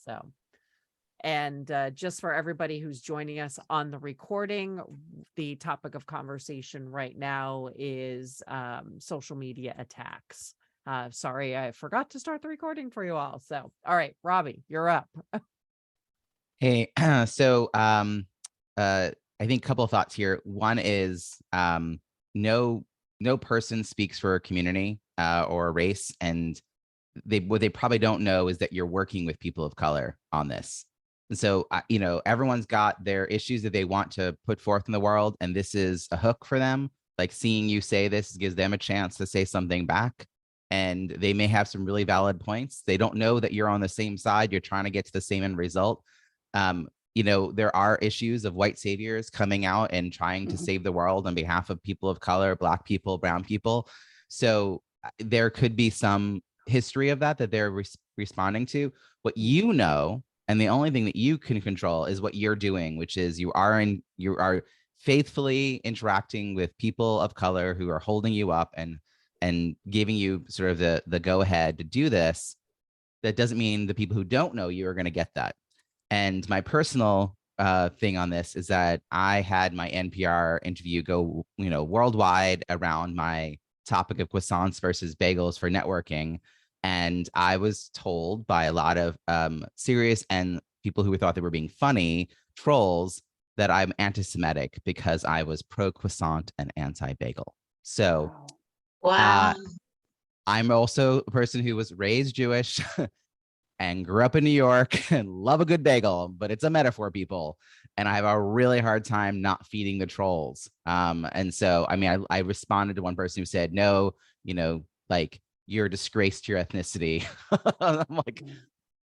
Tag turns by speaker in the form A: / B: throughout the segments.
A: So, and just for everybody who's joining us on the recording, the topic of conversation right now is social media attacks. Sorry, I forgot to start the recording for you all. So, all right, Robbie, you're up.
B: Hey, so I think a couple of thoughts here. One is no person speaks for a community or a race, and what they probably don't know is that you're working with people of color on this. And so, everyone's got their issues that they want to put forth in the world, and this is a hook for them. Like seeing you say this gives them a chance to say something back, and they may have some really valid points. They don't know that you're on the same side. You're trying to get to the same end result. There are issues of white saviors coming out and trying to save the world on behalf of people of color, Black people, brown people. So there could be some history of that they're responding to. What you know, and the only thing that you can control is what you're doing, which is you are faithfully interacting with people of color who are holding you up and giving you sort of the go ahead to do this. That doesn't mean the people who don't know you are going to get that. And my personal thing on this is that I had my NPR interview go, worldwide around my topic of croissants versus bagels for networking. And I was told by a lot of serious and people who thought they were being funny trolls that I'm anti-Semitic because I was pro-croissant and anti-bagel. So
C: wow.
B: I'm also a person who was raised Jewish and grew up in New York and love a good bagel, but it's a metaphor, people. And I have a really hard time not feeding the trolls. And so, I responded to one person who said, no, like you're a disgrace to your ethnicity. I'm like,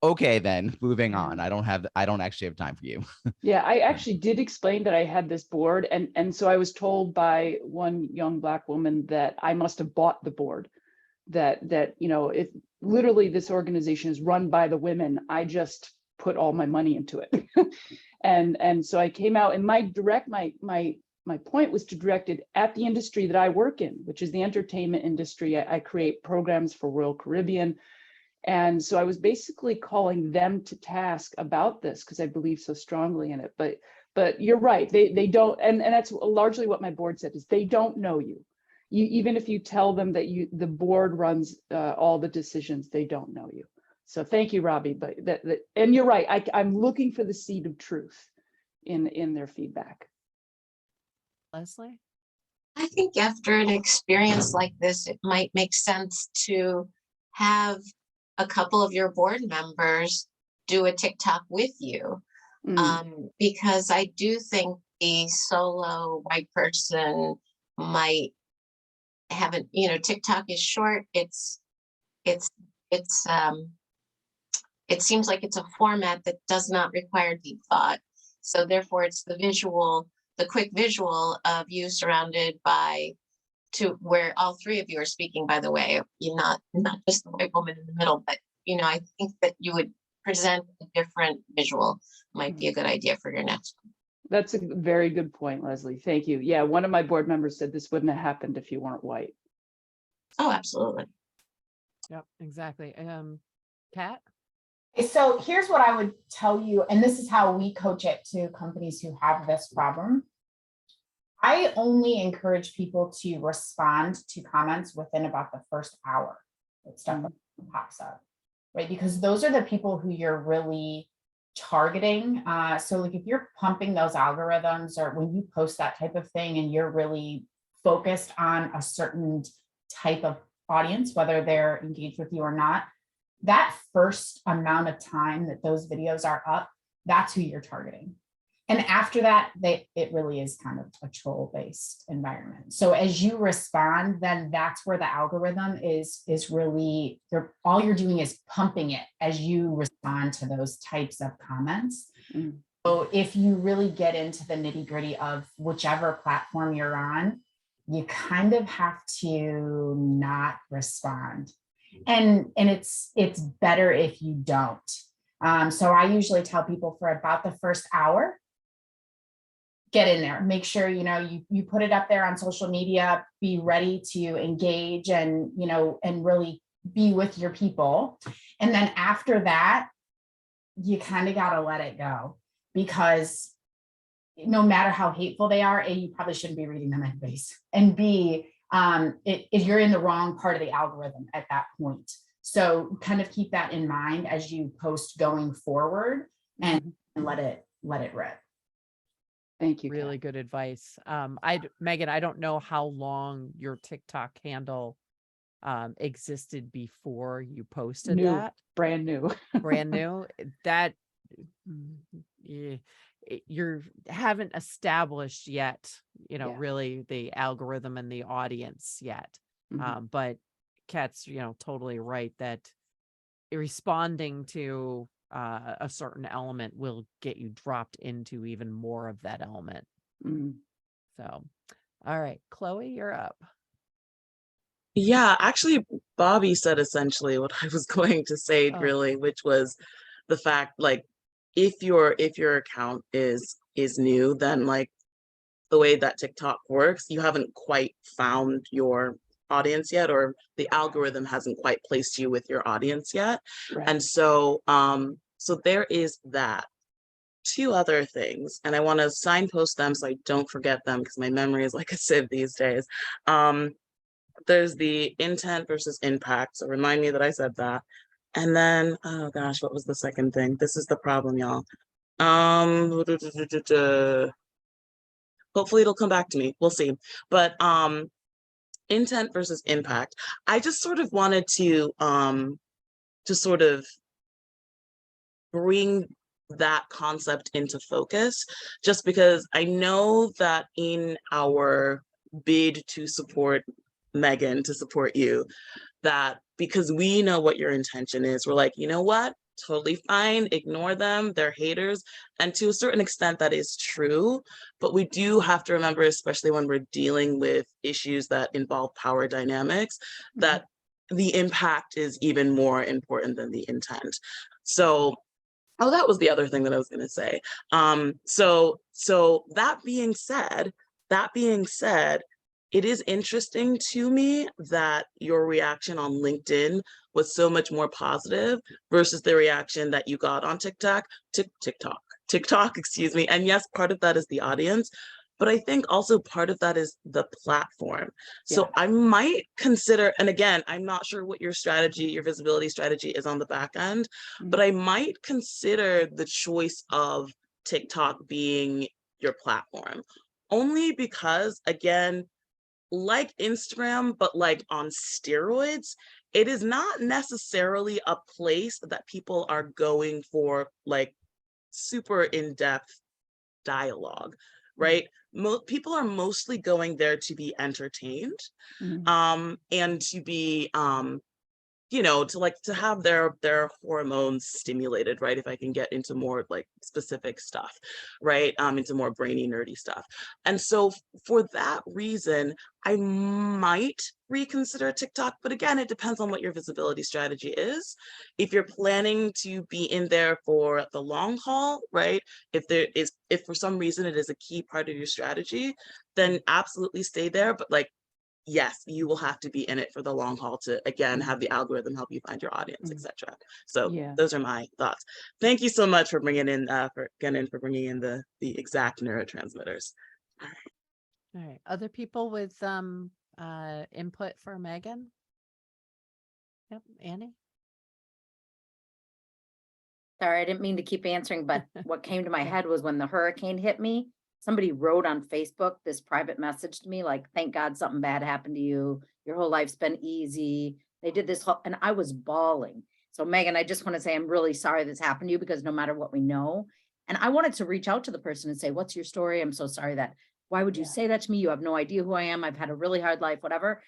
B: okay, then moving on. I don't actually have time for you.
D: Yeah, I actually did explain that I had this board. And so I was told by one young Black woman that I must have bought the board, that it literally, this organization is run by the women. I just put all my money into it. and so I came out, and my point was to direct it at the industry that I work in, which is the entertainment industry. I create programs for Royal Caribbean. And so I was basically calling them to task about this because I believe so strongly in it. But you're right, they don't, and that's largely what my board said, is they don't know you. Even if you tell them that the board runs all the decisions, they don't know you. So thank you, Robbie. But and you're right. I'm looking for the seed of truth in their feedback.
A: Leslie?
C: I think after an experience like this, it might make sense to have a couple of your board members do a TikTok with you. Because I do think the solo white person might haven't, TikTok is short. It seems like it's a format that does not require deep thought. So therefore it's the quick visual of you surrounded by where all three of you are speaking, by the way, you're not just the white woman in the middle, but I think that you would present a different visual might be a good idea for your next one.
D: That's a very good point, Leslie. Thank you. Yeah, one of my board members said this wouldn't have happened if you weren't white.
C: Oh, absolutely.
A: Yep, exactly. Kat?
E: So here's what I would tell you, and this is how we coach it to companies who have this problem. I only encourage people to respond to comments within about the first hour that stuff pops up, right? Because those are the people who you're really targeting. So like if you're pumping those algorithms, or when you post that type of thing and you're really focused on a certain type of audience, whether they're engaged with you or not, that first amount of time that those videos are up, that's who you're targeting. And after that, it really is kind of a troll-based environment. So as you respond, then that's where the algorithm is really, all you're doing is pumping it as you respond to those types of comments. So if you really get into the nitty-gritty of whichever platform you're on, you kind of have to not respond. And it's better if you don't. So I usually tell people for about the first hour, get in there, make sure, you put it up there on social media, be ready to engage and, and really be with your people. And then after that, you kind of got to let it go, because no matter how hateful they are, A, you probably shouldn't be reading them anyways. And B, you're in the wrong part of the algorithm at that point. So kind of keep that in mind as you post going forward, and let it rip.
D: Thank you. Kat.
A: Really good advice. Megan, I don't know how long your TikTok handle existed before you posted
D: New.
A: that.
D: Brand new.
A: Brand new. That you haven't established yet,
D: Yeah.
A: really the algorithm and the audience yet.
D: Mhm.
A: But Kat's, totally right that responding to a certain element will get you dropped into even more of that element.
D: Mhm.
A: So, all right, Chloe, you're up.
F: Yeah, actually, Bobby said essentially what I was going to say,
A: Oh.
F: really, which was the fact, like, if your account is new, then like the way that TikTok works, you haven't quite found your audience yet, or the algorithm hasn't quite placed you with your audience yet.
D: Right.
F: And so so there is that. Two other things, and I want to signpost them so I don't forget them, because my memory is like a sieve these days. There's the intent versus impact, so remind me that I said that. And then, oh gosh, what was the second thing? This is the problem, y'all. Hopefully it'll come back to me, we'll see. But intent versus impact, I just sort of wanted to sort of bring that concept into focus, just because I know that in our bid to support Megan, to support you, that because we know what your intention is, we're like, you know what, totally fine, ignore them, they're haters. And to a certain extent that is true, but we do have to remember, especially when we're dealing with issues that involve power dynamics, that the impact is even more important than the intent. So oh, that was the other thing that I was going to say. So that being said, it is interesting to me that your reaction on LinkedIn was so much more positive versus the reaction that you got on TikTok, excuse me. And yes, part of that is the audience, but I think also part of that is the platform. So I might consider, and again, I'm not sure what your strategy, your visibility strategy is on the back end, but I might consider the choice of TikTok being your platform, only because, again, like Instagram, but like on steroids, it is not necessarily a place that people are going for like super in-depth dialogue, right? People are mostly going there to be entertained, and to be to have their hormones stimulated, right? If I can get into more like specific stuff, right? Into more brainy, nerdy stuff. And so for that reason, I might reconsider TikTok, but again, it depends on what your visibility strategy is. If you're planning to be in there for the long haul, right? If for some reason it is a key part of your strategy, then absolutely stay there. But like, yes, you will have to be in it for the long haul to, again, have the algorithm help you find your audience, etc. So those are my thoughts. Thank you so much for bringing in bringing in the exact neurotransmitters.
A: All right. Other people with input for Megan? Yep, Annie?
G: Sorry, I didn't mean to keep answering, but what came to my head was when the hurricane hit me, somebody wrote on Facebook this private message to me, like, thank God something bad happened to you. Your whole life's been easy. They did this whole, and I was bawling. So Megan, I just want to say, I'm really sorry this happened to you, because no matter what we know, and I wanted to reach out to the person and say, what's your story? I'm so sorry that, why would you say that to me? You have no idea who I am. I've had a really hard life, whatever.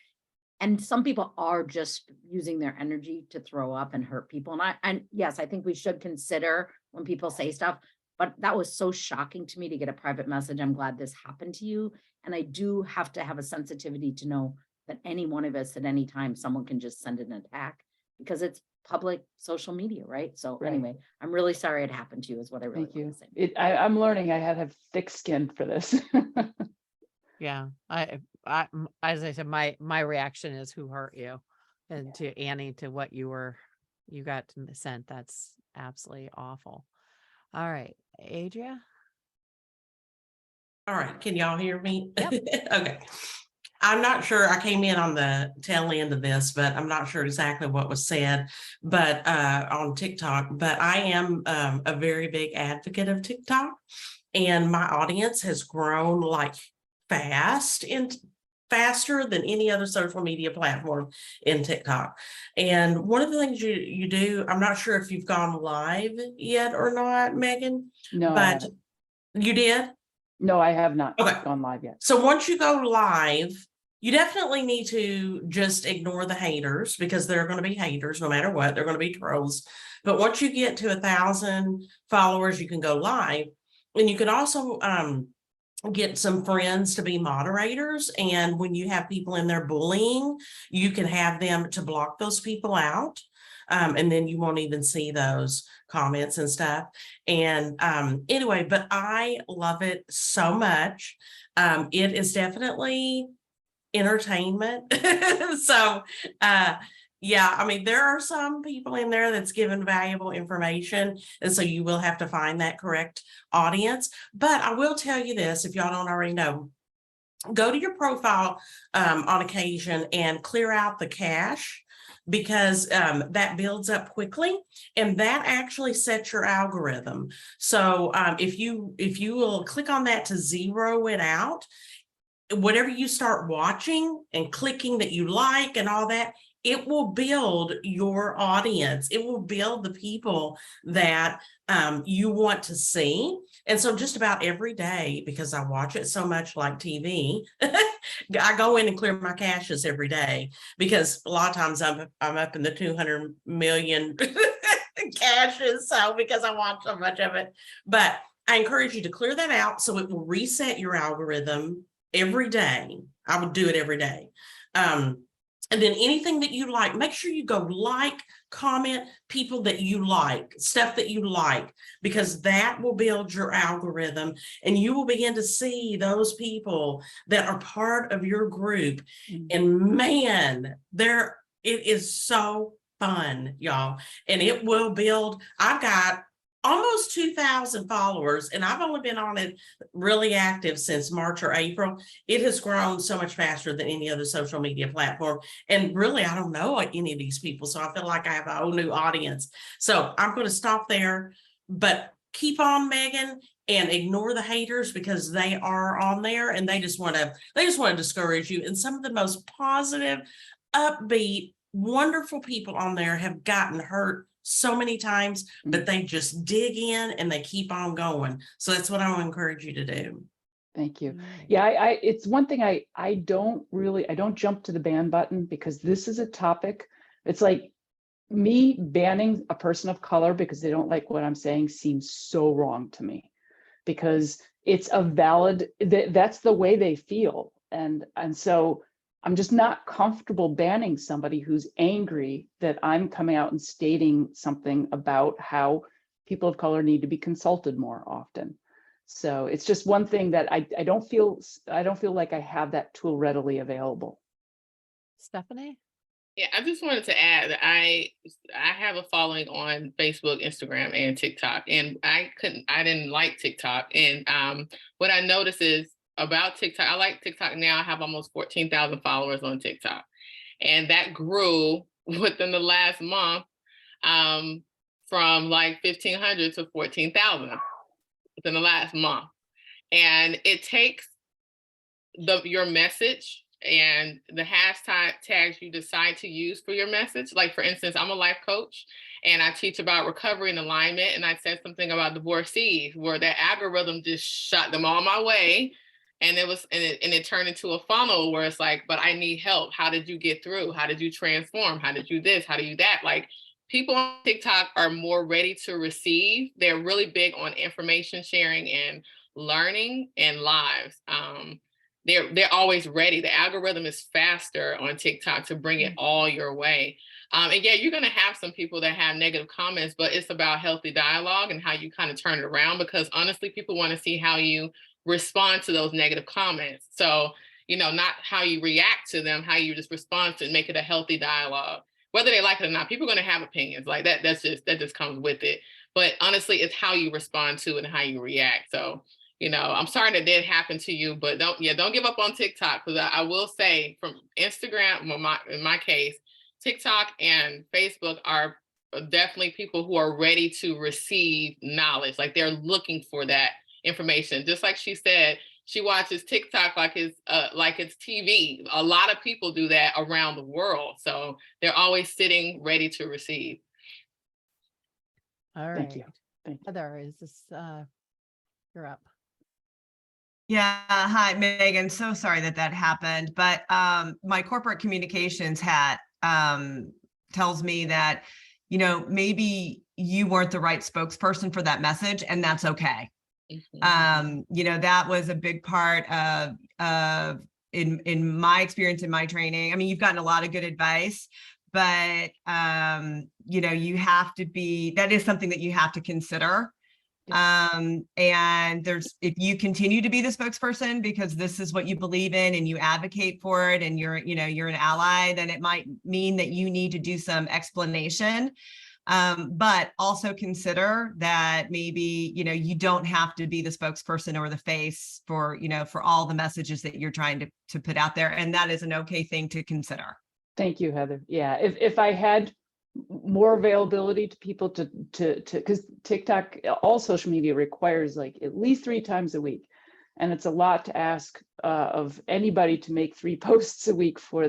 G: And some people are just using their energy to throw up and hurt people. And yes, I think we should consider when people say stuff, but that was so shocking to me to get a private message. I'm glad this happened to you. And I do have to have a sensitivity to know that any one of us at any time, someone can just send an attack, because it's public social media, right? So anyway, I'm really sorry it happened to you is what I really want to say.
D: I'm learning I have thick skin for this.
A: Yeah, I as I said, my reaction is who hurt you, and to Annie, to what you got sent. That's absolutely awful. All right, Adria.
H: All right, can y'all hear me?
A: Yep.
H: Okay. I'm not sure, I came in on the tail end of this, but I'm not sure exactly what was said, but on TikTok, but I am a very big advocate of TikTok, and my audience has grown like faster than any other social media platform in TikTok. And one of the things you do, I'm not sure if you've gone live yet or not, Megan,
D: No, I
H: but
D: haven't.
H: you did?
D: No, I have not
H: Okay.
D: gone live yet.
H: So once you go live, you definitely need to just ignore the haters, because there are going to be haters no matter what. They're going to be trolls. But once you get to 1,000 followers, you can go live. And you can also get some friends to be moderators. And when you have people in there bullying, you can have them to block those people out. And then you won't even see those comments and stuff. And anyway, but I love it so much. It is definitely entertainment. So yeah, I mean, there are some people in there that's given valuable information, and so you will have to find that correct audience. But I will tell you this, if y'all don't already know, go to your profile on occasion and clear out the cache, because that builds up quickly, and that actually sets your algorithm. So if you will click on that to zero it out, whatever you start watching and clicking that you like and all that, it will build your audience. It will build the people that you want to see. And so just about every day, because I watch it so much like TV, I go in and clear my caches every day, because a lot of times I'm up in the 200 million caches. So because I watch so much of it, but I encourage you to clear that out so it will reset your algorithm every day. I would do it every day. And then anything that you like, make sure you go like, comment people that you like, stuff that you like, because that will build your algorithm, and you will begin to see those people that are part of your group. And man, it is so fun, y'all. And it will build, I've got almost 2,000 followers, and I've only been on it really active since March or April. It has grown so much faster than any other social media platform. And really, I don't know any of these people, so I feel like I have a whole new audience. So I'm going to stop there, but keep on, Megan, and ignore the haters, because they are on there and they just want to discourage you. And some of the most positive, upbeat, wonderful people on there have gotten hurt so many times, but they just dig in and they keep on going. So that's what I want to encourage you to do.
D: Thank you. Yeah, I it's one thing I don't jump to the ban button, because this is a topic. It's like me banning a person of color because they don't like what I'm saying seems so wrong to me, because it's a valid, that's the way they feel. And so I'm just not comfortable banning somebody who's angry that I'm coming out and stating something about how people of color need to be consulted more often. So it's just one thing that I don't feel like I have that tool readily available.
A: Stephanie?
I: Yeah, I just wanted to add that I have a following on Facebook, Instagram, and TikTok, and I didn't like TikTok. And what I noticed is about TikTok, I like TikTok now. I have almost 14,000 followers on TikTok, and that grew within the last month from like 1,500 to 14,000 within the last month. And it takes your message and the hashtags you decide to use for your message. Like, for instance, I'm a life coach and I teach about recovery and alignment. And I said something about divorcees where that algorithm just shot them all my way. And it turned into a funnel where it's like, but I need help. How did you get through? How did you transform? How did you this? How do you that? Like, people on TikTok are more ready to receive. They're really big on information sharing and learning and lives. They're always ready. The algorithm is faster on TikTok to bring it all your way. And yeah, you're going to have some people that have negative comments, but it's about healthy dialogue and how you kind of turn it around, because honestly, people want to see how you respond to those negative comments. So, not how you react to them, how you just respond to make it a healthy dialogue. whether they like it or not, people are going to have opinions like that. That just comes with it. But honestly, it's how you respond to it and how you react. So, I'm sorry that did happen to you, but don't give up on TikTok, because I will say from Instagram, in my case, TikTok and Facebook are definitely people who are ready to receive knowledge. Like they're looking for that information. Just like she said, she watches TikTok like it's TV. A lot of people do that around the world. So they're always sitting ready to receive.
A: All right.
D: Thank you. Thank you.
A: Heather, is this, you're up.
J: Yeah, hi, Megan. So sorry that happened, but my corporate communications hat tells me that, maybe you weren't the right spokesperson for that message, and that's okay. That was a big part of in my experience, in my training. I mean, you've gotten a lot of good advice, but you have to that is something that you have to consider. And if you continue to be the spokesperson because this is what you believe in and you advocate for it and you're an ally, then it might mean that you need to do some explanation. But also consider that maybe, you don't have to be the spokesperson or the face for all the messages that you're trying to put out there. And that is an okay thing to consider.
D: Thank you, Heather. Yeah, if I had more availability to people to because TikTok, all social media requires like at least 3 times a week. And it's a lot to ask of anybody to make 3 posts a week for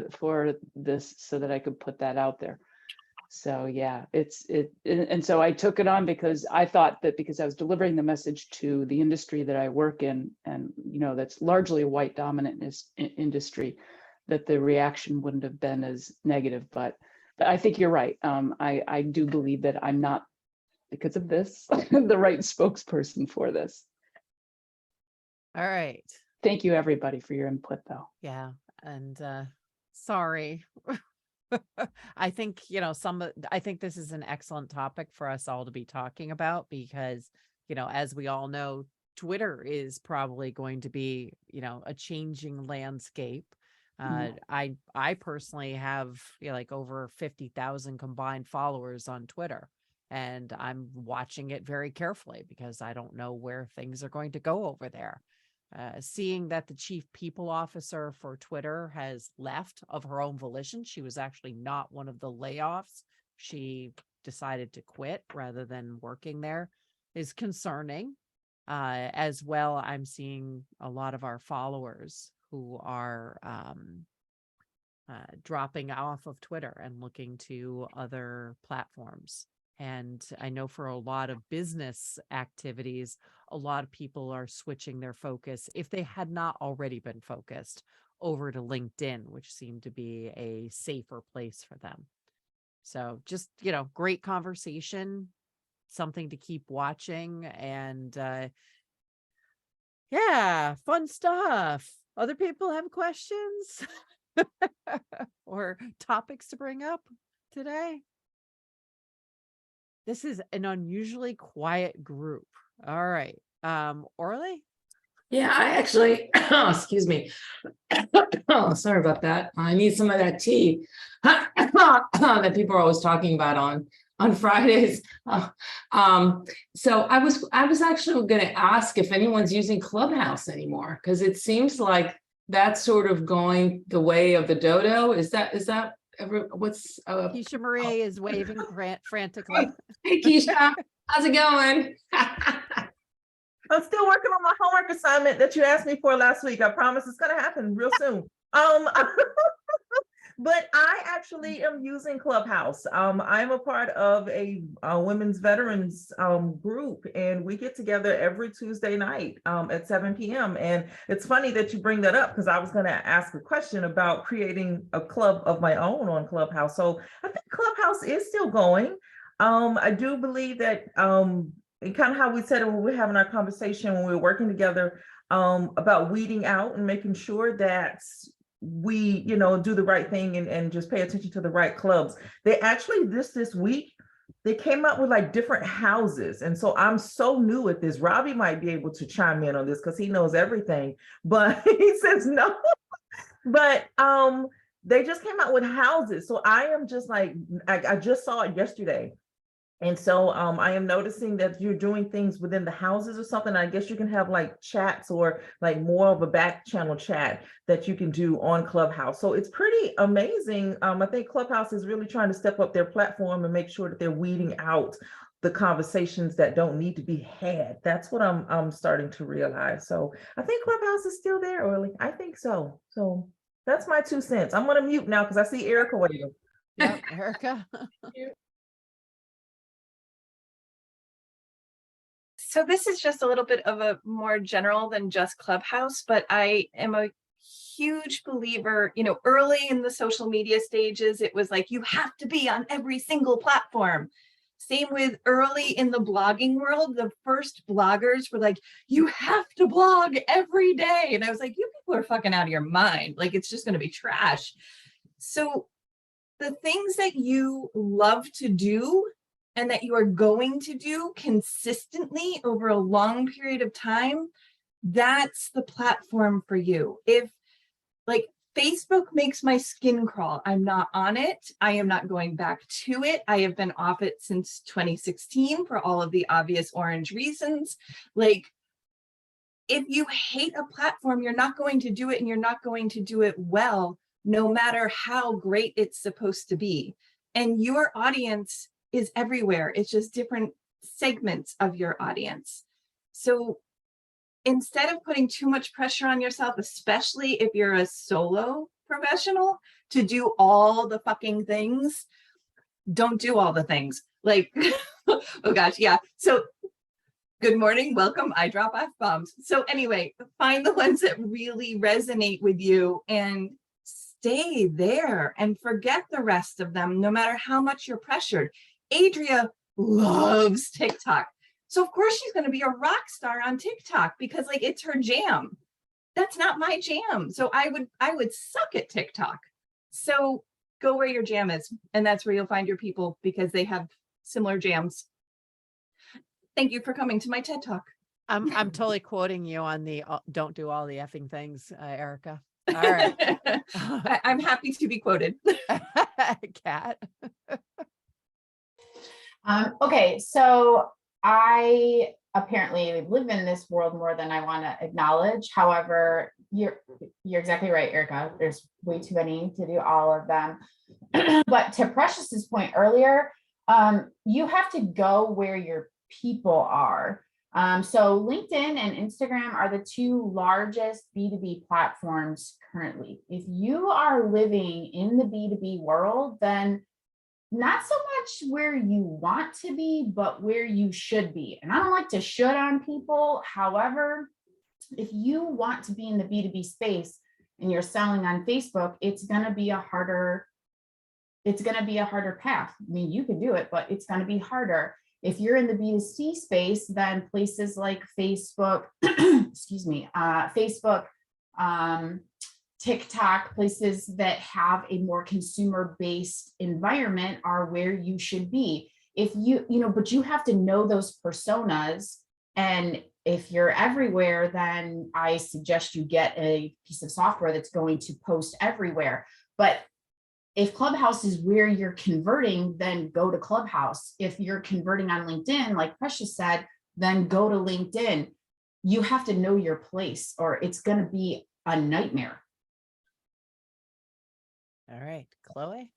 D: this so that I could put that out there. So yeah, and so I took it on because I thought that because I was delivering the message to the industry that I work in, and that's largely a white dominant industry, that the reaction wouldn't have been as negative. But I think you're right. I do believe that I'm not, because of this, the right spokesperson for this.
A: All right.
D: Thank you, everybody, for your input, though.
A: Yeah. And sorry. I think, I think this is an excellent topic for us all to be talking about because, as we all know, Twitter is probably going to be, a changing landscape. I personally have like over 50,000 combined followers on Twitter, and I'm watching it very carefully because I don't know where things are going to go over there. Seeing that the chief people officer for Twitter has left of her own volition, she was actually not one of the layoffs. She decided to quit rather than working there, is concerning. As well, I'm seeing a lot of our followers who are dropping off of Twitter and looking to other platforms. And I know for a lot of business activities, a lot of people are switching their focus, if they had not already been focused, over to LinkedIn, which seemed to be a safer place for them. So just, great conversation, something to keep watching, and yeah, fun stuff. Other people have questions or topics to bring up today? This is an unusually quiet group. All right. Orly?
K: Yeah, I actually, excuse me. Oh, sorry about that. I need some of that tea that people are always talking about on Fridays. So I was actually going to ask if anyone's using Clubhouse anymore, because it seems like that's sort of going the way of the dodo. Is that ever what's
A: Keisha Marie is waving frantically.
K: Hey Keisha, how's it going?
L: I'm still working on my homework assignment that you asked me for last week. I promise it's going to happen real soon. But I actually am using Clubhouse. I'm a part of a women's veterans group, and we get together every Tuesday night at 7 p.m. And it's funny that you bring that up because I was going to ask a question about creating a club of my own on Clubhouse. So I think Clubhouse is still going. I do believe that and kind of how we said it when we were having our conversation when we were working together about weeding out and making sure that we, do the right thing and just pay attention to the right clubs. They actually this week, they came out with like different houses. And so I'm so new at this. Robbie might be able to chime in on this because he knows everything, but he says no. But they just came out with houses. So I am just like, I just saw it yesterday. And so I am noticing that you're doing things within the houses or something. I guess you can have like chats or like more of a back channel chat that you can do on Clubhouse. So it's pretty amazing. I think Clubhouse is really trying to step up their platform and make sure that they're weeding out the conversations that don't need to be had. That's what I'm starting to realize. So I think Clubhouse is still there, Orly. I think so. So that's my 2 cents. I'm gonna mute now because I see Erica waiting.
A: Yep, Erica.
M: So this is just a little bit of a more general than just Clubhouse, but I am a huge believer, you know, early in the social media stages, it was like, you have to be on every single platform. Same with early in the blogging world, the first bloggers were like, you have to blog every day. And I was like, you people are fucking out of your mind. Like, it's just going to be trash. So the things that you love to do and that you are going to do consistently over a long period of time, that's the platform for you. If like Facebook makes my skin crawl, I'm not on it. I am not going back to it. I have been off it since 2016 for all of the obvious orange reasons. Like, if you hate a platform, you're not going to do it, and you're not going to do it well, no matter how great it's supposed to be. And your audience is everywhere. It's just different segments of your audience. So instead of putting too much pressure on yourself, especially if you're a solo professional, to do all the fucking things, don't do all the things. Like, oh gosh, yeah. So good morning, welcome, I drop F-bombs. So anyway, find the ones that really resonate with you and stay there and forget the rest of them, no matter how much you're pressured. Adria loves TikTok. So of course she's going to be a rock star on TikTok because like it's her jam. That's not my jam. So I would suck at TikTok. So go where your jam is, and that's where you'll find your people because they have similar jams. Thank you for coming to my TED Talk.
A: I'm totally quoting you on the don't do all the effing things, Erica. All right.
M: I'm happy to be quoted.
A: Kat.
E: Okay, so I apparently live in this world more than I want to acknowledge. However, you're exactly right, Erica. There's way too many to do all of them. But to Precious's point earlier, you have to go where your people are. So LinkedIn and Instagram are the two largest B2B platforms currently. If you are living in the B2B world, then not so much where you want to be, but where you should be. And I don't like to should on people. However, if you want to be in the B2B space and you're selling on Facebook, it's going to be a harder path. I mean, you can do it, but it's going to be harder. If you're in the B2C space, then places like Facebook, excuse me, Facebook, TikTok, places that have a more consumer-based environment are where you should be. If but you have to know those personas. And if you're everywhere, then I suggest you get a piece of software that's going to post everywhere. But if Clubhouse is where you're converting, then go to Clubhouse. If you're converting on LinkedIn, like Precious said, then go to LinkedIn. You have to know your place or it's going to be a nightmare.
A: All right, Chloe.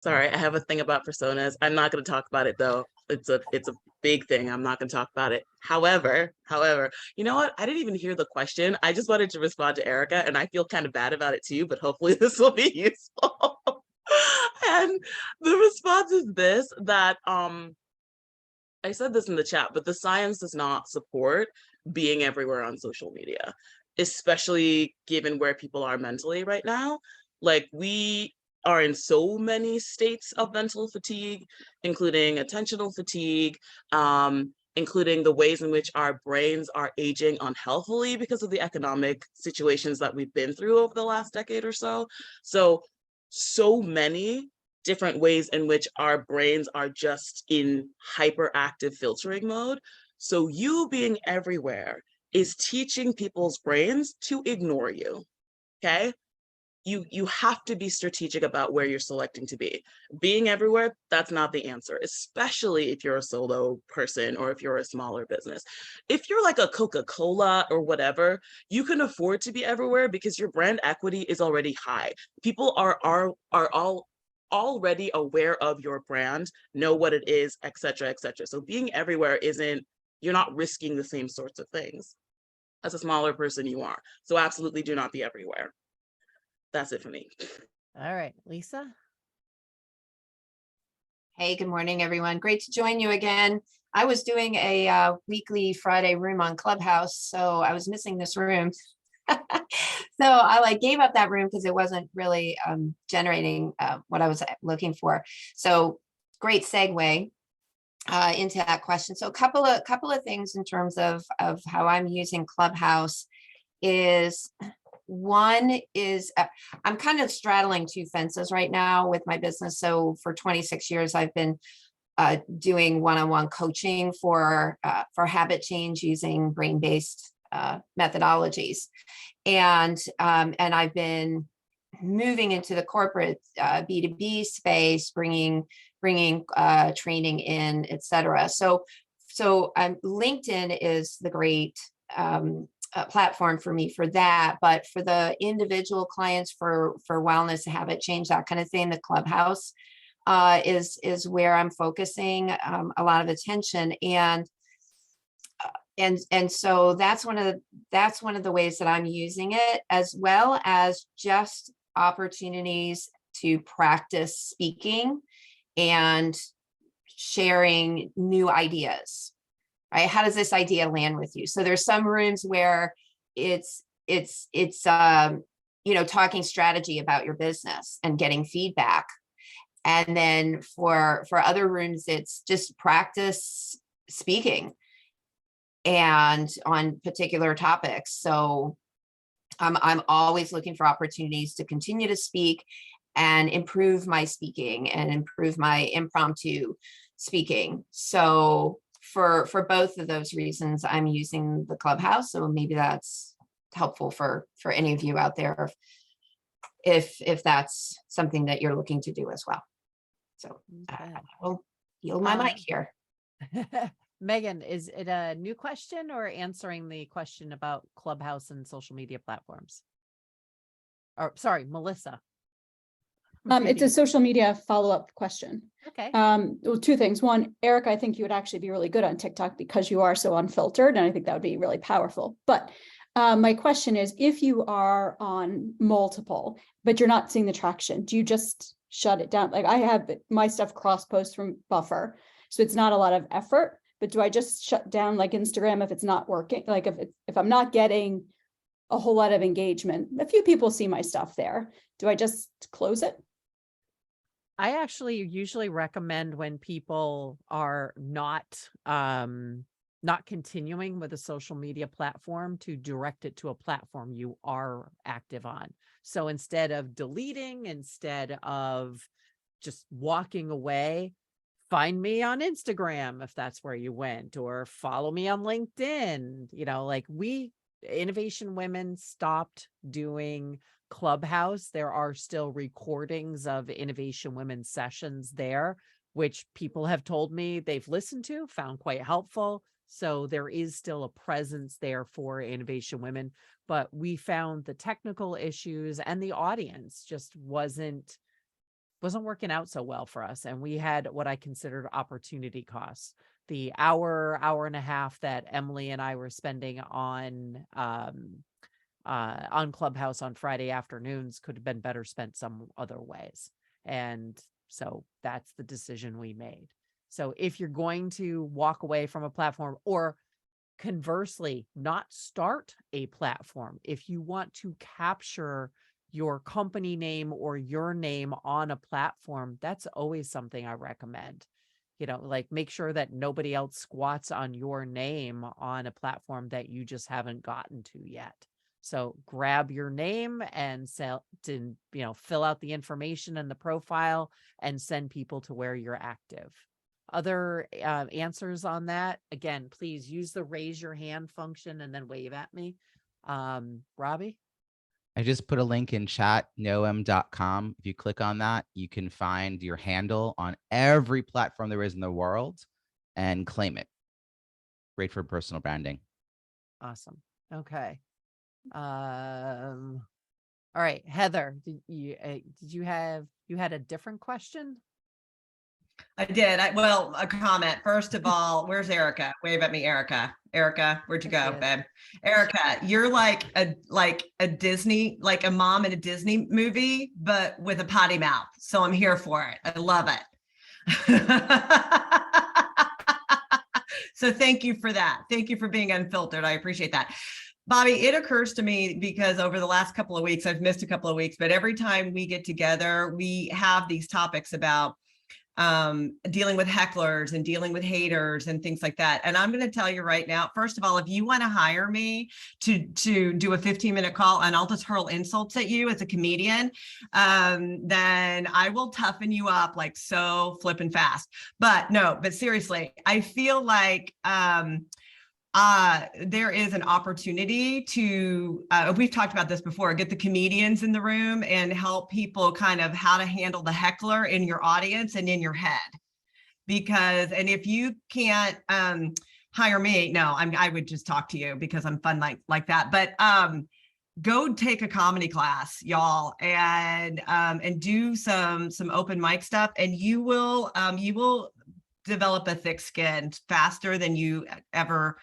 F: Sorry, I have a thing about personas. I'm not going to talk about it though. It's a big thing. I'm not going to talk about it. However, you know what? I didn't even hear the question. I just wanted to respond to Erica, and I feel kind of bad about it too, but hopefully this will be useful. And the response is this, that I said this in the chat, but the science does not support being everywhere on social media, especially given where people are mentally right now. Like, we are in so many states of mental fatigue, including attentional fatigue, including the ways in which our brains are aging unhealthily because of the economic situations that we've been through over the last decade or so. So many different ways in which our brains are just in hyperactive filtering mode. So you being everywhere is teaching people's brains to ignore you. Okay. You have to be strategic about where you're selecting to be. Being everywhere, that's not the answer, especially if you're a solo person or if you're a smaller business. If you're like a Coca-Cola or whatever, you can afford to be everywhere because your brand equity is already high. People are all already aware of your brand, know what it is, et cetera, et cetera. So being everywhere you're not risking the same sorts of things. As a smaller person, you are. So absolutely do not be everywhere. That's it for me.
A: All right, Lisa.
C: Hey, good morning, everyone. Great to join you again. I was doing a weekly Friday room on Clubhouse, so I was missing this room. So I gave up that room because it wasn't really generating what I was looking for. So great segue into that question. So a couple of things in terms of how I'm using Clubhouse is, one is I'm kind of straddling two fences right now with my business. So for 26 years, I've been doing one-on-one coaching for habit change using brain-based methodologies, and I've been moving into the corporate B2B space, bringing training in, etc. So LinkedIn is the great platform for me for that, but for the individual clients for wellness, habit change, that kind of thing, the Clubhouse is where I'm focusing a lot of attention, and so that's one of the ways that I'm using it, as well as just opportunities to practice speaking and sharing new ideas. Right? How does this idea land with you? So there's some rooms where it's talking strategy about your business and getting feedback. And then for other rooms, it's just practice speaking and on particular topics. So I'm always looking for opportunities to continue to speak and improve my speaking and improve my impromptu speaking. So for both of those reasons, I'm using the Clubhouse. So maybe that's helpful for any of you out there if that's something that you're looking to do as well. So I will yield my mic here.
A: Megan, is it a new question or answering the question about Clubhouse and social media platforms? Or sorry, Melissa.
N: It's a social media follow-up question.
A: Okay.
N: Well, two things. One, Eric, I think you would actually be really good on TikTok because you are so unfiltered, and I think that would be really powerful. But my question is, if you are on multiple, but you're not seeing the traction, do you just shut it down? Like I have my stuff cross-post from Buffer, so it's not a lot of effort, but do I just shut down like Instagram if it's not working? Like if I'm not getting a whole lot of engagement, a few people see my stuff there, do I just close it?
A: I actually usually recommend when people are not continuing with a social media platform to direct it to a platform you are active on. So instead of deleting, instead of just walking away, find me on Instagram if that's where you went, or follow me on LinkedIn. Innovation Women stopped doing Clubhouse. There are still recordings of Innovation Women sessions there, which people have told me they've listened to, found quite helpful. So there is still a presence there for Innovation Women, but we found the technical issues and the audience just wasn't working out so well for us. And we had what I considered opportunity costs. The hour and a half that Emily and I were spending on Clubhouse on Friday afternoons could have been better spent some other ways. And so that's the decision we made. So if you're going to walk away from a platform, or conversely, not start a platform, if you want to capture your company name or your name on a platform, that's always something I recommend. Make sure that nobody else squats on your name on a platform that you just haven't gotten to yet. So grab your name and fill out the information in the profile and send people to where you're active. Other answers on that, again, please use the raise your hand function and then wave at me. Robbie?
B: I just put a link in chat, noem.com. If you click on that, you can find your handle on every platform there is in the world and claim it. Great for personal branding.
A: Awesome. Okay. All right, Heather, did you had a different question?
J: I did. Well, a comment. First of all, where's Erica? Wave at me, Erica. Erica, where'd you
A: There
J: go,
A: she
J: babe? Erica, you're like a Disney, like a mom in a Disney movie, but with a potty mouth. So I'm here for it. I love it. So thank you for that. Thank you for being unfiltered. I appreciate that. Bobby, it occurs to me because over the last couple of weeks, I've missed a couple of weeks, but every time we get together, we have these topics about dealing with hecklers and dealing with haters and things like that. And I'm going to tell you right now, first of all, if you want to hire me to do a 15-minute call and I'll just hurl insults at you as a comedian, then I will toughen you up like so flipping fast. But no, but seriously, I feel like there is an opportunity to, we've talked about this before, get the comedians in the room and help people kind of how to handle the heckler in your audience and in your head. Because, and if you can't hire me, no, I would just talk to you because I'm fun like that. But go take a comedy class, y'all, and do some open mic stuff, and you will develop a thick skin faster than you ever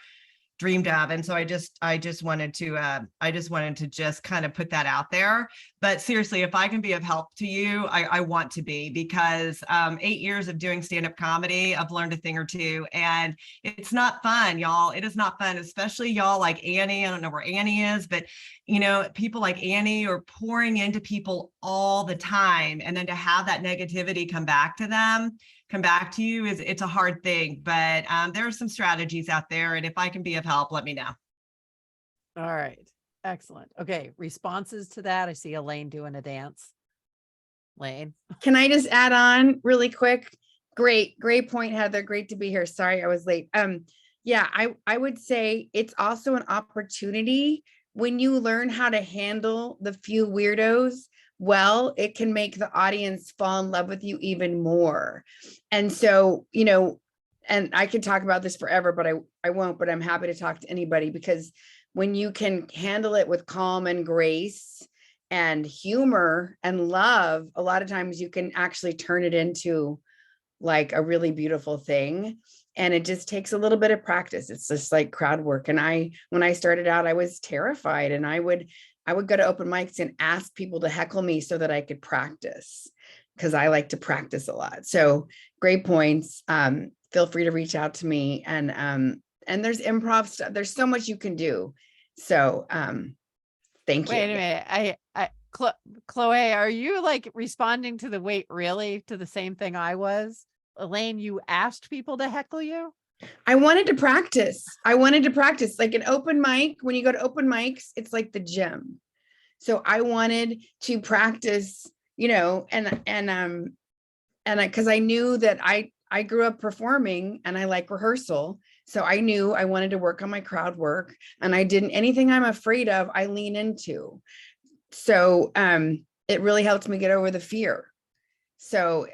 J: dreamed of. And so I just wanted to just kind of put that out there. But seriously, if I can be of help to you, I want to be, because 8 years of doing stand-up comedy, I've learned a thing or two, and it's not fun, y'all. It is not fun, especially y'all like Annie. I don't know where Annie is, but you know, people like Annie are pouring into people all the time. And then to have that negativity come back to you it's a hard thing. But there are some strategies out there. And if I can be of help, let me know.
A: All right. Excellent. Okay. Responses to that. I see Elaine doing a dance. Elaine.
O: Can I just add on really quick? Great point, Heather. Great to be here. Sorry I was late. Yeah, I would say it's also an opportunity when you learn how to handle the few weirdos well, it can make the audience fall in love with you even more. And so, you know, and I could talk about this forever, but I won't, but I'm happy to talk to anybody, because when you can handle it with calm and grace and humor and love, a lot of times you can actually turn it into like a really beautiful thing. And it just takes a little bit of practice. It's just like crowd work. And when I started out, I was terrified, and I would go to open mics and ask people to heckle me so that I could practice, because I like to practice a lot. So great points. Feel free to reach out to me, and there's improv stuff. There's so much you can do. So thank you.
A: Wait a minute. Chloe, are you like responding to the wait really to the same thing I was? Elaine, you asked people to heckle you?
O: I wanted to practice. Like an open mic. When you go to open mics, it's like the gym. So I wanted to practice, you know, and because I knew that I grew up performing and I like rehearsal. So I knew I wanted to work on my crowd work, and anything I'm afraid of, I lean into. So it really helped me get over the fear. So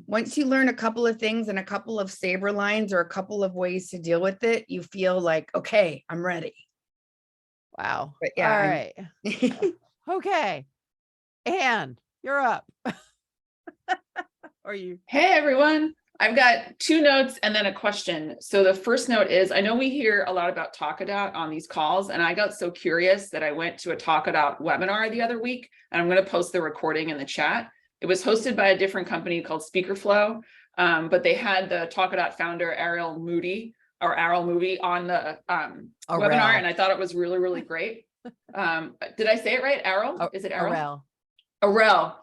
O: once you learn a couple of things and a couple of saber lines or a couple of ways to deal with it, you feel like, okay, I'm ready.
A: Wow.
O: But yeah.
A: All right. Okay. Anne, you're up. Or you?
P: Hey, everyone. I've got 2 notes and then a question. So the first note is, I know we hear a lot about Talkadout on these calls, and I got so curious that I went to a Talkadout webinar the other week, and I'm going to post the recording in the chat. It was hosted by a different company called Speakerflow, but they had the Talkadout founder, Ariel Moody on the webinar, and I thought it was really, really great. Did I say it right? Ariel? Is it Ariel? Arel.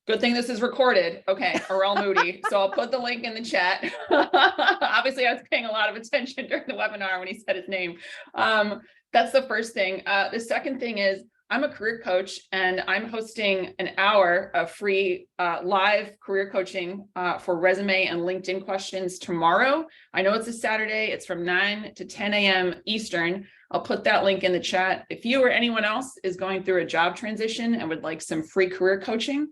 P: Good thing this is recorded. Okay, Ariel Moody. So I'll put the link in the chat. Obviously, I was paying a lot of attention during the webinar when he said his name. That's the first thing. The second thing is, I'm a career coach and I'm hosting an hour of free live career coaching for resume and LinkedIn questions tomorrow. I know it's a Saturday. It's from 9 to 10 a.m. Eastern. I'll put that link in the chat. If you or anyone else is going through a job transition and would like some free career coaching,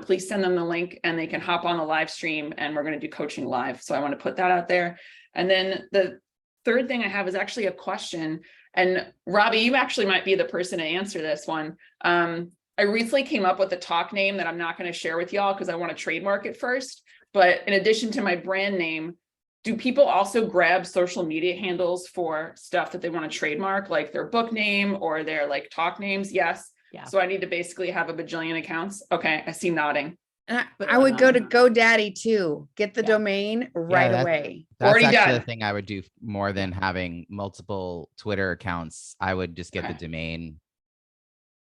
P: please send them the link and they can hop on the live stream and we're going to do coaching live. So I want to put that out there. And then the third thing I have is actually a question. And Robbie, you actually might be the person to answer this one. I recently came up with a talk name that I'm not going to share with y'all because I want to trademark it first. But in addition to my brand name, do people also grab social media handles for stuff that they want to trademark, like their book name or their like talk names? Yes.
A: Yeah.
P: So I need to basically have a bajillion accounts. Okay, I see nodding.
O: And I would go to GoDaddy too. Get the
A: Yeah.
O: domain right
B: that's-
O: away.
B: That's
P: Already
B: actually
P: done.
B: the thing I would do more than having multiple Twitter accounts. I would just get the
P: Okay.
B: domain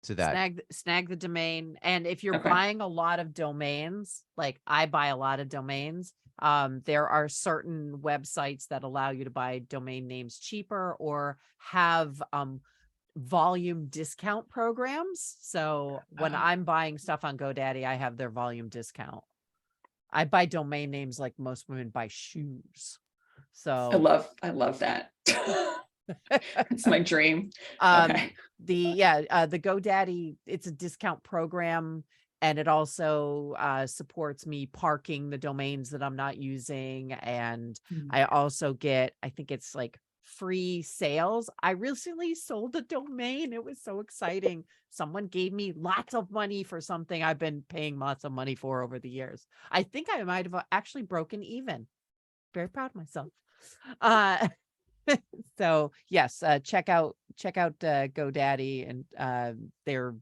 B: so that
A: Snag the domain. And if you're
P: Okay.
A: buying a lot of domains, like I buy a lot of domains, there are certain websites that allow you to buy domain names cheaper or have volume discount programs. So when I'm buying stuff on GoDaddy, I have their volume discount. I buy domain names like most women buy shoes. So
P: I love that. It's my dream. Okay.
A: the GoDaddy, it's a discount program, and it also supports me parking the domains that I'm not using. And I also get, I think it's like free sales. I recently sold a domain. It was so exciting. Someone gave me lots of money for something I've been paying lots of money for over the years. I think I might have actually broken even. Very proud of myself. So yes, check out GoDaddy and their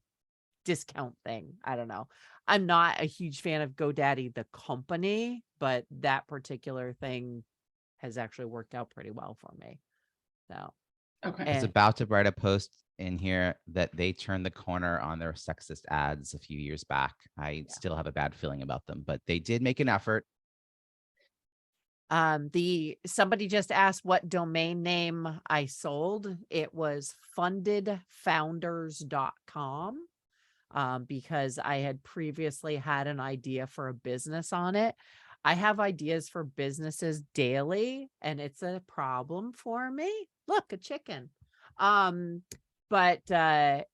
A: discount thing. I don't know. I'm not a huge fan of GoDaddy, the company, but that particular thing has actually worked out pretty well for me. So,
P: Okay.
B: I was about to write a post in here that they turned the corner on their sexist ads a few years back. I still have a bad feeling about them, but they did make an effort.
A: Somebody just asked what domain name I sold. It was fundedfounders.com. Because I had previously had an idea for a business on it. I have ideas for businesses daily, and it's a problem for me. Look, a chicken. I buy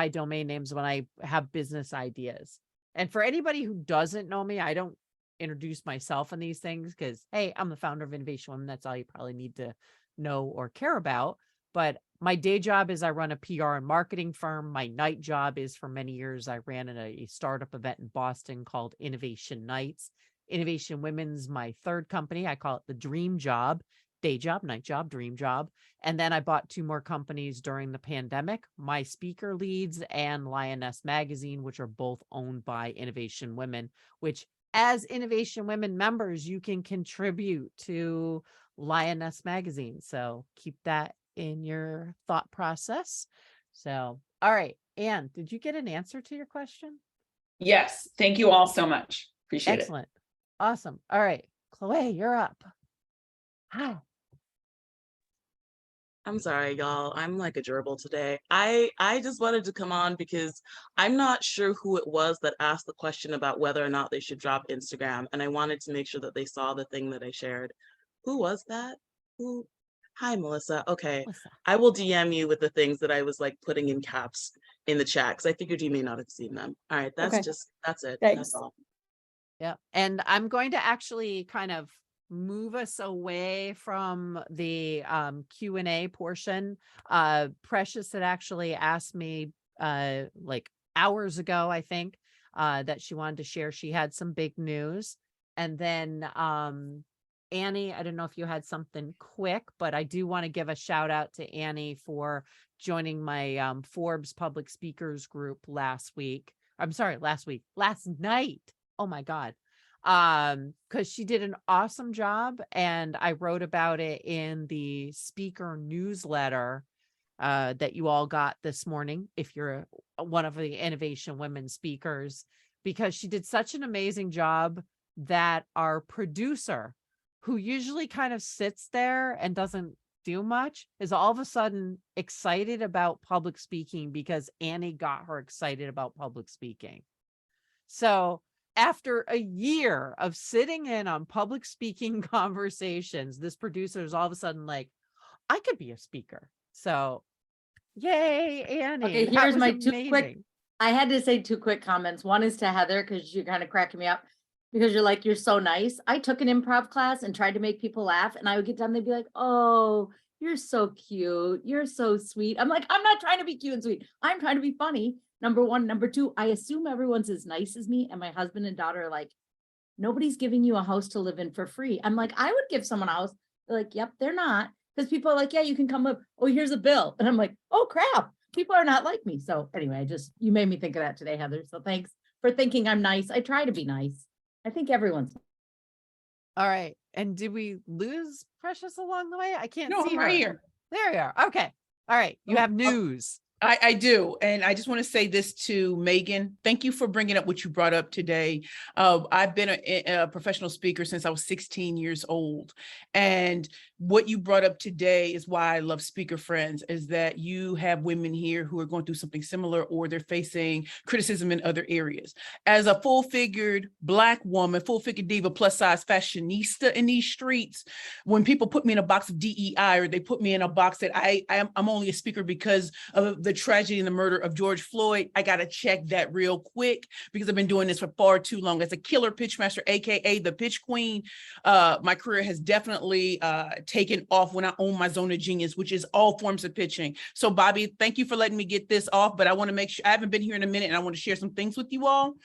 A: domain names when I have business ideas. And for anybody who doesn't know me, I don't introduce myself in these things because, hey, I'm the founder of Innovation Women. That's all you probably need to know or care about. But my day job is I run a PR and marketing firm. My night job is, for many years, I ran a startup event in Boston called Innovation Nights. Innovation Women's my third company. I call it the dream job, day job, night job, dream job. And then I bought 2 more companies during the pandemic, My Speaker Leads and Lioness Magazine, which are both owned by Innovation Women, which as Innovation Women members, you can contribute to Lioness Magazine. So keep that in your thought process. So, all right. Anne, did you get an answer to your question?
P: Yes. Thank you all so much. Appreciate it.
A: Excellent. Awesome. All right. Chloe, you're up. Hi.
F: I'm sorry, y'all. I'm like a gerbil today. I just wanted to come on because I'm not sure who it was that asked the question about whether or not they should drop Instagram. And I wanted to make sure that they saw the thing that I shared. Who was that? Who? Hi, Melissa. Okay. I will DM you with the things that I was like putting in caps in the chat because I figured you may not have seen them. All right. That's
N: Okay.
F: that's it.
N: Thanks.
F: That's all.
A: Yeah. And I'm going to actually kind of move us away from the Q&A portion. Precious had actually asked me like hours ago, I think, that she wanted to share. She had some big news. And then Annie, I don't know if you had something quick, but I do want to give a shout out to Annie for joining my Forbes public speakers group last night. Oh my God. Because she did an awesome job, and I wrote about it in the speaker newsletter that you all got this morning, if you're one of the Innovation Women speakers, because she did such an amazing job that our producer, who usually kind of sits there and doesn't do much is all of a sudden excited about public speaking because Annie got her excited about public speaking. So after a year of sitting in on public speaking conversations, this producer is all of a sudden like, I could be a speaker. So yay, Annie.
G: Okay,
A: that
G: here's
A: was
G: my two quick,
A: amazing.
G: I had to say two quick comments. One is to Heather, because you're kind of cracking me up because you're like, you're so nice. I took an improv class and tried to make people laugh, and I would get done, they'd be like, oh, you're so cute. You're so sweet. I'm like, I'm not trying to be cute and sweet. I'm trying to be funny. Number one. Number two, I assume everyone's as nice as me. And my husband and daughter are like, nobody's giving you a house to live in for free. I'm like, I would give someone a house. They're like, yep, they're not. Because people are like, yeah, you can come up. Oh, here's a bill. And I'm like, oh crap. People are not like me. So anyway, you made me think of that today, Heather. So thanks for thinking I'm nice. I try to be nice. I think everyone's.
A: All right. And did we lose Precious along the way? I can't
Q: No,
A: see
Q: I'm
A: her.
Q: right here.
A: There you are. Okay. All right. You have news.
Q: I do. And I just want to say this to Megan. Thank you for bringing up what you brought up today. I've been a professional speaker since I was 16 years old. And what you brought up today is why I love Speaker Friends, is that you have women here who are going through something similar, or they're facing criticism in other areas. As a full-figured Black woman, full-figured diva, plus-size fashionista in these streets, when people put me in a box of DEI, or they put me in a box that I'm only a speaker because of the tragedy and the murder of George Floyd, I got to check that real quick, because I've been doing this for far too long. As a killer pitchmaster, AKA the pitch queen, my career has definitely taken off when I own my zone of genius, which is all forms of pitching. So Bobby, thank you for letting me get this off, but I want to make sure, I haven't been here in a minute and I want to share some things with you all.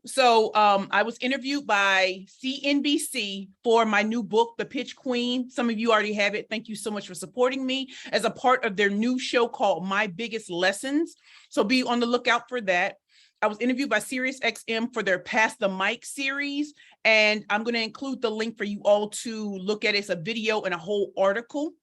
Q: So I was interviewed by CNBC for my new book, The Pitch Queen. Some of you already have it. Thank you so much for supporting me as a part of their new show called My Biggest Lessons. So be on the lookout for that. I was interviewed by SiriusXM for their Pass the Mic series, and I'm going to include the link for you all to look at. It's a video and a whole article.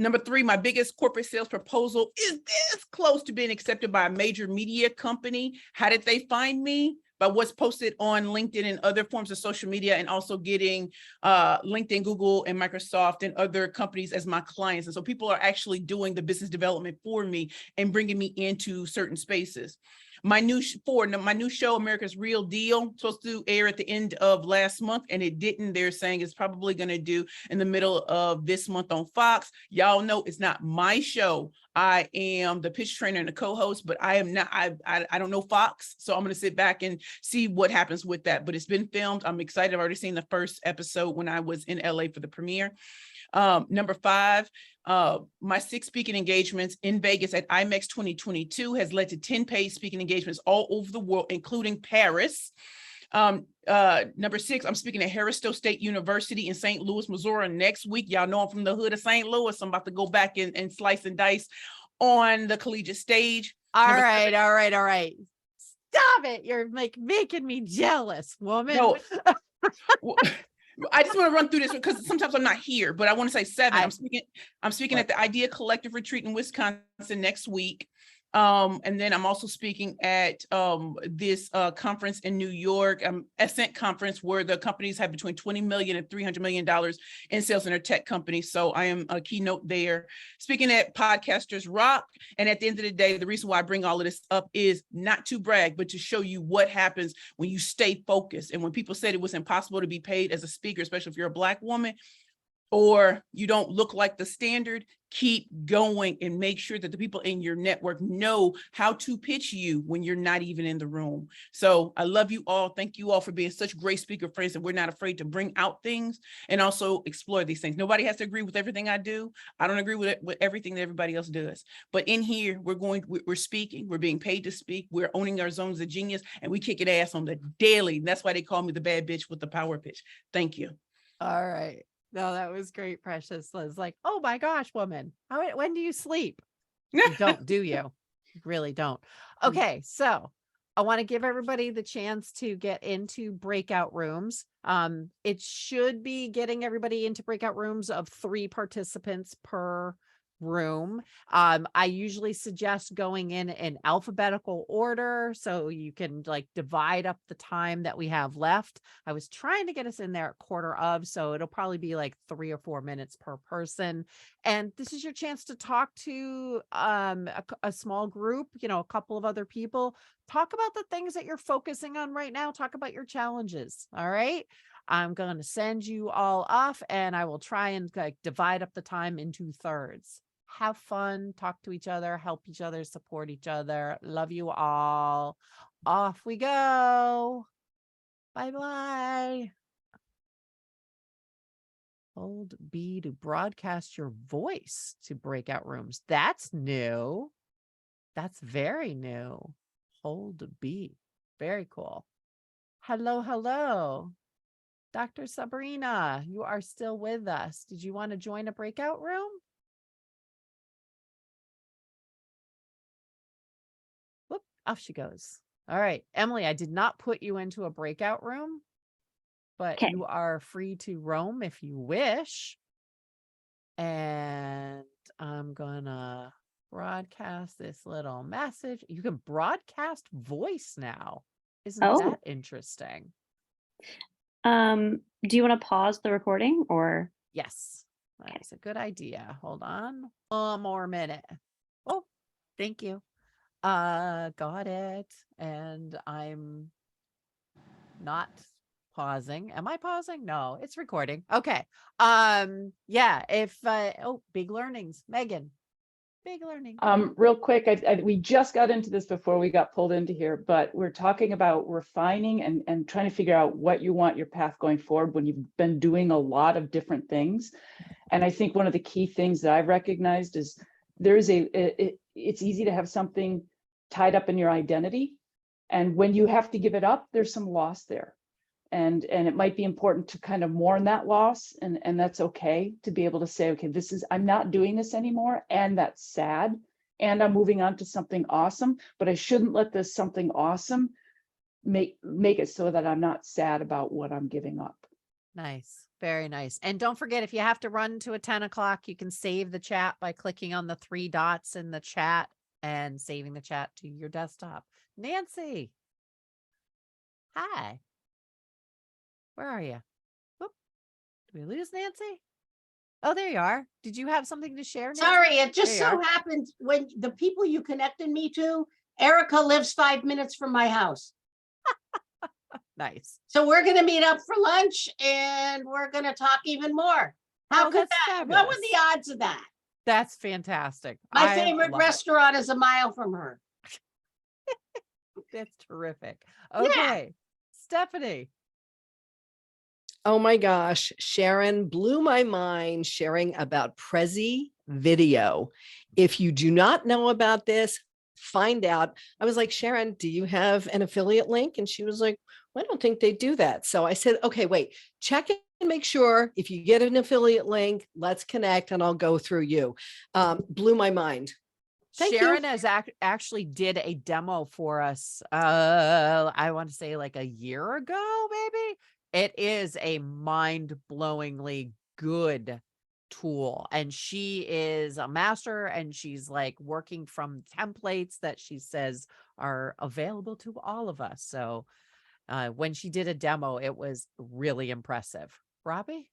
Q: Number 3, my biggest corporate sales proposal is this close to being accepted by a major media company. How did they find me? By what's posted on LinkedIn and other forms of social media, and also getting LinkedIn, Google, and Microsoft and other companies as my clients. And so people are actually doing the business development for me and bringing me into certain spaces. My new show, America's Real Deal, supposed to air at the end of last month, and it didn't. They're saying it's probably going to do in the middle of this month on Fox. Y'all know it's not my show. I am the pitch trainer and the co-host, but I am not, I don't know Fox. So I'm going to sit back and see what happens with that. But it's been filmed. I'm excited. I've already seen the first episode when I was in LA for the premiere. Number 5, my 6 speaking engagements in Vegas at IMEX 2022 has led to 10 paid speaking engagements all over the world, including Paris. Number 6, I'm speaking at Harris-Stowe State University in St. Louis, Missouri next week. Y'all know I'm from the hood of St. Louis. I'm about to go back and slice and dice on the collegiate stage.
A: All right. Stop it. You're like making me jealous, woman.
Q: No. I just want to run through this because sometimes I'm not here, but I want to say 7. I'm speaking at the Idea Collective Retreat in Wisconsin next week. And then I'm also speaking at this conference in New York, Ascent Conference, where the companies have between $20 million and $300 million in sales in their tech companies. So I am a keynote there. Speaking at Podcasters Rock. And at the end of the day, the reason why I bring all of this up is not to brag, but to show you what happens when you stay focused. And when people said it was impossible to be paid as a speaker, especially if you're a Black woman, or you don't look like the standard, keep going and make sure that the people in your network know how to pitch you when you're not even in the room. So I love you all. Thank you all for being such great speaker friends, and we're not afraid to bring out things and also explore these things. Nobody has to agree with everything I do. I don't agree with everything that everybody else does. But in here, we're speaking, we're being paid to speak, we're owning our zones of genius, and we kick it ass on the daily. That's why they call me the bad bitch with the power pitch. Thank you.
A: All right. No, that was great, Precious. Liz, like, oh my gosh, woman, when do you sleep? You don't, do you? You really don't. Okay, so I want to give everybody the chance to get into breakout rooms. It should be getting everybody into breakout rooms of 3 participants per room. I usually suggest going in alphabetical order so you can like divide up the time that we have left. I was trying to get us in there at 1:15, so it'll probably be like 3 or 4 minutes per person. And this is your chance to talk to a small group, you know, a couple of other people. Talk about the things that you're focusing on right now. Talk about your challenges. All right. I'm going to send you all off and I will try and like divide up the time into thirds. Have fun, talk to each other, help each other, support each other. Love you all. Off we go. Bye-bye. Hold B to broadcast your voice to breakout rooms. That's new. That's very new. Hold B. Very cool. Hello, hello. Dr. Sabrina, you are still with us. Did you want to join a breakout room? Whoop, off she goes. All right, Emily, I did not put you into a breakout room, but you are free to roam if you wish. And I'm gonna broadcast this little message. You can broadcast voice now. Isn't that interesting?
R: Do you want to pause the recording or?
A: Yes, that's a good idea. Hold on. One more minute. Oh, thank you. Got it. And I'm not pausing. Am I pausing? No, it's recording. Okay. Yeah, if big learnings. Megan. Big learning.
D: Real quick, we just got into this before we got pulled into here, but we're talking about refining and trying to figure out what you want your path going forward when you've been doing a lot of different things. And I think one of the key things that I've recognized is it's easy to have something tied up in your identity. And when you have to give it up, there's some loss there. And it might be important to kind of mourn that loss, and that's okay to be able to say, okay, I'm not doing this anymore, and that's sad, and I'm moving on to something awesome, but I shouldn't let this something awesome make it so that I'm not sad about what I'm giving up.
A: Nice. Very nice. And don't forget, if you have to run to a 10 o'clock, you can save the chat by clicking on the 3 dots in the chat and saving the chat to your desktop. Nancy. Hi. Where are you? Whoop. Did we lose Nancy? Oh, there you are. Did you have something to share, Nancy?
S: Sorry, it just
A: There you
S: so
A: are.
S: happens when the people you connected me to, Erica lives 5 minutes from my house.
A: Nice.
S: So we're going to meet up for lunch and we're going to talk even more. How could that? What were the odds of that?
A: That's fantastic.
S: My
A: I
S: favorite
A: love it.
S: restaurant is a mile from her.
A: That's terrific. Okay. Stephanie.
T: Oh my gosh, Sharon blew my mind sharing about Prezi Video. If you do not know about this, find out. I was like, Sharon, do you have an affiliate link? And she was like, well, I don't think they do that. So I said, okay, wait, check it and make sure if you get an affiliate link, let's connect and I'll go through you. Blew my mind. Thank
A: Sharon
T: you.
A: has actually did a demo for us. I want to say like a year ago, maybe. It is a mind-blowingly good tool. And she is a master and she's like working from templates that she says are available to all of us. So when she did a demo, it was really impressive. Robbie?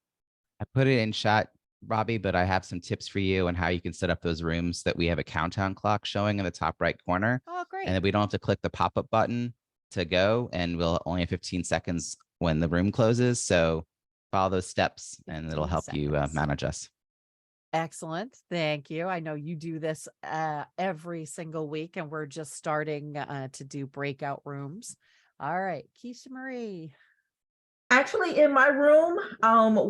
B: I put it in chat, Robbie, but I have some tips for you on how you can set up those rooms that we have a countdown clock showing in the top right corner.
A: Oh, great.
B: And then we don't have to click the pop-up button to go, and we'll only have 15 seconds when the room closes. So follow those steps and it'll help you manage us.
A: Excellent. Thank you. I know you do this every single week, and we're just starting to do breakout rooms. All right, Keisha Marie.
L: Actually, in my room,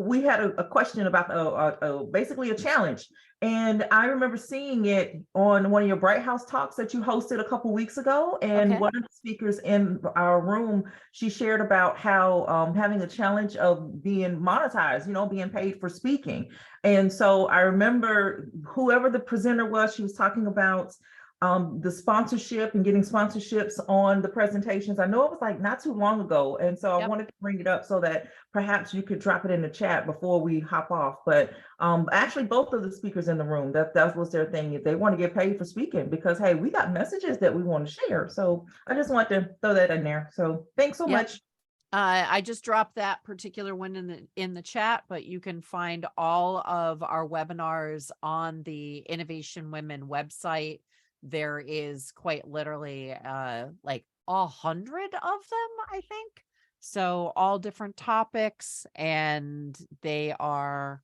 L: we had a question about basically a challenge. And I remember seeing it on one of your Bright House talks that you hosted a couple weeks ago. And one of the speakers in our room, she shared about how having a challenge of being monetized, being paid for speaking. And so I remember whoever the presenter was, she was talking about the sponsorship and getting sponsorships on the presentations. I know it was like not too long ago. And so I wanted to bring it up so that perhaps you could drop it in the chat before we hop off. But actually both of the speakers in the room, that was their thing. If they want to get paid for speaking, because hey, we got messages that we want to share. So I just want to throw that in there. So thanks so much.
A: I just dropped that particular one in the chat, but you can find all of our webinars on the Innovation Women website. There is quite literally like 100 of them, I think. So all different topics, and they are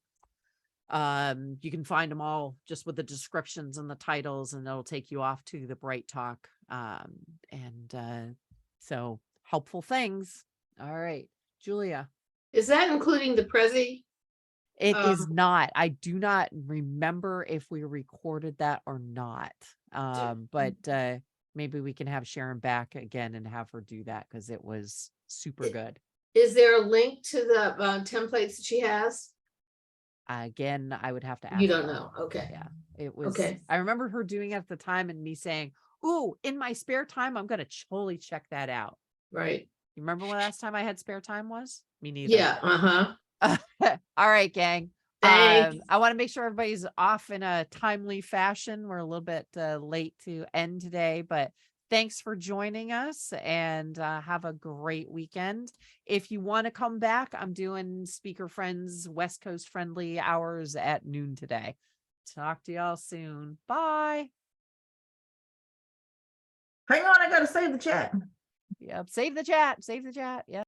A: you can find them all just with the descriptions and the titles, and it'll take you off to the Bright Talk. So helpful things. All right, Julia.
S: Is that including the Prezi?
A: It is not. I do not remember if we recorded that or not. But maybe we can have Sharon back again and have her do that, because it was super good.
S: Is there a link to the templates that she has?
A: Again, I would have to ask.
S: You don't
A: her.
S: know. Okay.
A: Yeah, it was.
S: Okay.
A: I remember her doing it at the time and me saying, "Ooh, in my spare time, I'm gonna totally check that out."
S: Right.
A: You remember when last time I had spare time was? Me neither.
S: Yeah.
A: All right, gang.
S: Thanks.
A: I want to make sure everybody's off in a timely fashion. We're a little bit late to end today, but thanks for joining us, and have a great weekend. If you want to come back, I'm doing Speaker Friends West Coast friendly hours at noon today. Talk to y'all soon. Bye.
L: Hang on, I gotta save the chat.
A: Yep. Save the chat. Save the chat. Yep.